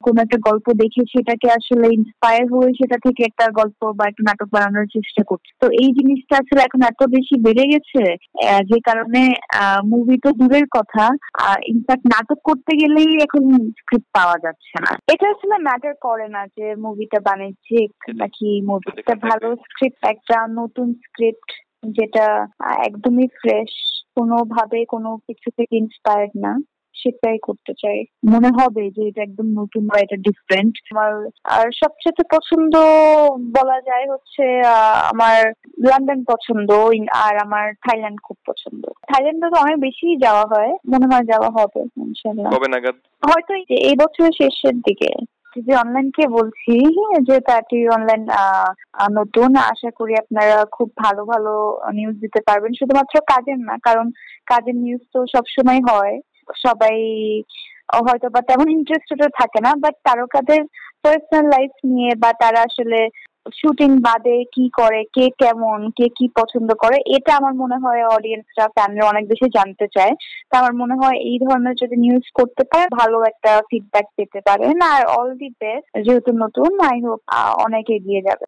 কোন একটা গল্প দেখে সেটাকে আসলে ইন্সপায়ার হয়ে সেটা থেকে একটা গল্প বা একটা নাটক বানানোর চেষ্টা করছে। তো এই জিনিসটা আসলে এখন এত বেশি বেড়ে গেছে যে কারণে মুভি তো দূরের কথা, ইনফ্যাক্ট নাটক করতে গেলেই এখন স্ক্রিপ্ট পাওয়া যাচ্ছে না। এটা আসলে ম্যাটার করে না যে মুভিটা বাণিজ্যিক নাকি মুভিটা ভালো স্ক্রিপ্ট, একটা নতুন স্ক্রিপ্ট যেটা একদমই ফ্রেশ, কোনোভাবে কোনো কিছু থেকে ইন্সপায়ার্ড না, সেটাই করতে চাই। মনে হবে যে এটা একদম নতুন বা এটা ডিফারেন্ট। আমার আর সবচেয়ে পছন্দ বলা যায় হচ্ছে আমার লন্ডন পছন্দ, আর আমার থাইল্যান্ড খুব পছন্দ। থাইল্যান্ডে তো অনেক বেশি যাওয়া হয়, মনে হয় যাওয়া হবে ইনশাআল্লাহ। কবে নাগাদ? হয়তো এই বছরের শেষের দিকে। যে অনলাইনকে বলছি যে তাটি অনলাইন নতুন, আশা করি আপনারা খুব ভালো ভালো নিউজ দিতে পারবেন, শুধুমাত্র কাজের না, কারণ কাজের নিউজ তো সবসময় হয়, সবাই হয়তো বা তেমন ইন্টারেস্টেড থাকে না, বাট তারকাদের পার্সোনাল লাইফ নিয়ে বা তারা আসলে শুটিং বাদে কি করে, কে কেমন, কে কি পছন্দ করে, এটা আমার মনে হয় অডিয়েন্সরা, ফ্যানরা অনেক বেশি জানতে চায়। তো আমার মনে হয় এই ধরনের যদি নিউজ করতে পারে ভালো একটা ফিডব্যাক পেতে পারেন। আর অল দি বেস্ট, যেহেতু নতুন, আই হোপ অনেক এগিয়ে যাবে।